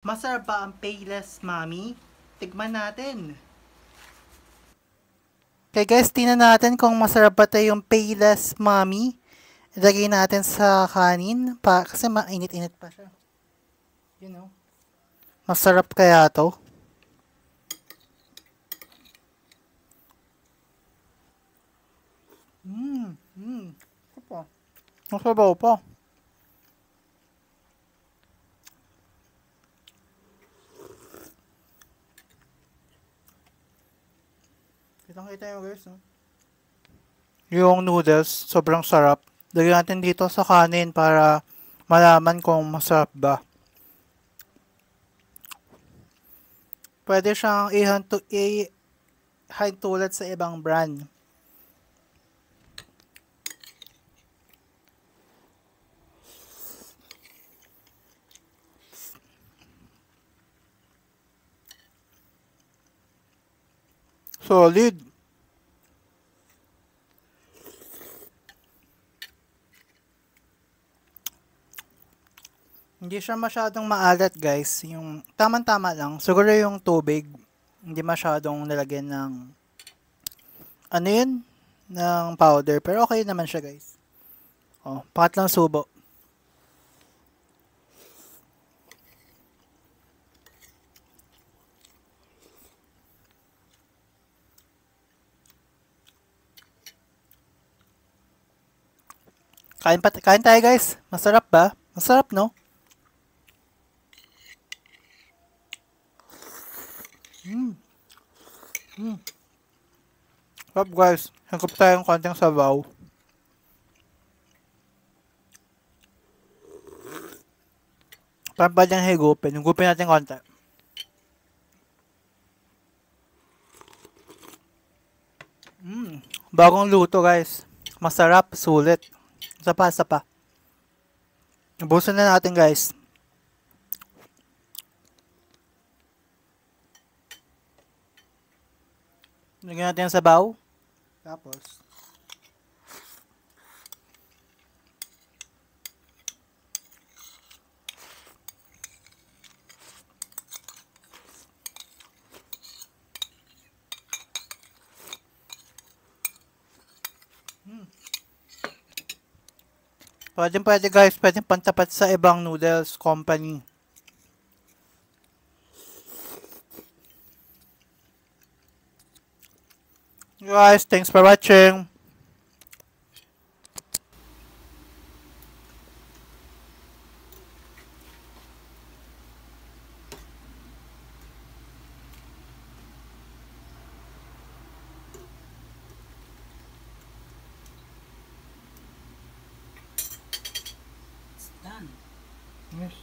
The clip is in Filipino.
Masarap ba ang Payless Mami? Tikman natin. Okay guys, tingnan natin kung masarap ba tayo yung Payless Mami. Ilagay natin sa kanin kasi mainit-init pa siya. You know. Masarap kaya to? Masabaw pa. Kitang-kita nyo guys, no? Yung noodles, sobrang sarap. Lagyan natin dito sa kanin para malaman kung masarap ba. Pwede siyang ihantulad sa ibang brand. Solid. Hindi siya masyadong maalat guys. Yung tamang-tama lang. Siguro yung tubig. Hindi masyadong nilagyan ng ano yun? Ng powder. Pero okay naman siya guys. Oh, pangatlong subo. Kain tayo guys. Masarap ba? Masarap no? Sarap guys. Hangkap tayong konting sabaw. Parang ba niyang higupin? Higupin natin konti. Bagong luto guys. Masarap, sulit. Isa pa. Ubusin na natin guys. Lagyan natin ang sabaw. Tapos, pwede guys, pwede pantapat sa ibang noodles company. Guys, thanks for watching. Done. Yes.